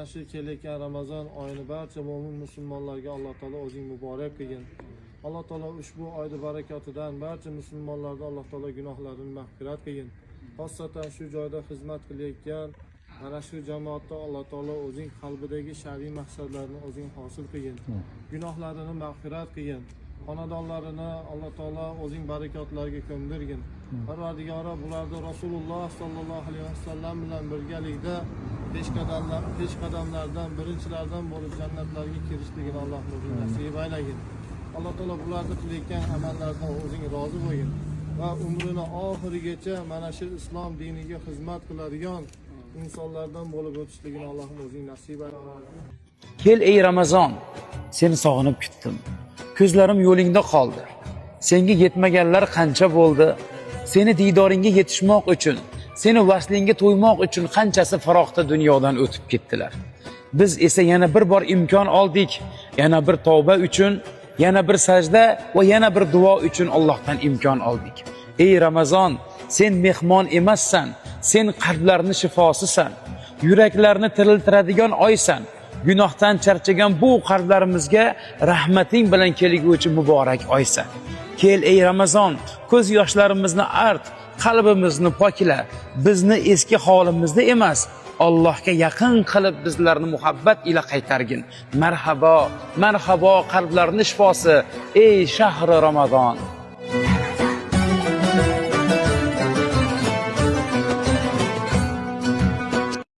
Shu kelayotgan Ramazon oyini barcha mo'min musulmonlarga Alloh taolo o'zing muborak qilgin. Alloh taolo ushbu oyda barakotidan barcha musulmonlarga Alloh taolo gunohlarini mag'firat qilgin. Xosatan shu joyda xizmat qilayotgan mana shu jamoatda Alloh taolo o'zing qalbidagi shar'iy maqsadlarni o'zing hosil qilgin. Gunohlarini mag'firat qilgin. Xonadonlarini Alloh taolo o'zing barakotlarga ko'mdirgin. Parvardigora bularda Rasululloh sallallohu alayhi vasallam bilan birgalikda peshqadamlardan birinchilardan bo'lib jannatlarga kirishligini Alloh nasib aylagin. Alloh taolo bularni qilayotgan amallardan o'zing rozi bo'lgin va umrini oxirigacha mana shu islom diniga xizmat qiladigan insonlardan bo'lib o'tishligini Alloh o'zing nasib aylagin. Kel ey Ramazon, seni sog'inib kutdim. Ko'zlarim yo'lingda qoldi. Senga yetmaganlar qancha bo'ldi? Seni diydoringga yetishmoq uchun, seni vaslingga to'ymoq uchun qanchasi faroqda dunyodan o'tib ketdilar. Biz esa yana bir bor imkon oldik. Yana bir tavba uchun, yana bir sajda va yana bir duo uchun Allohdan imkon oldik. Ey Ramazon, sen mehmon emassan, sen qalblarning shifosisan. Yuraklarni tiriltiradigan oysan. Gunohdan charchagan bu qalblarimizga rahmating bilan kelguvchi muborak oysan. Kel ey Ramazon, ko'z yoshlarimizni art, qalbimizni pokla. Bizni eski holimizda emas, Allohga yaqin qilib bizlarni muhabbat ila qaytargin. Marhabo, marhabo qalblarning shifosi, ey shahri Ramazon.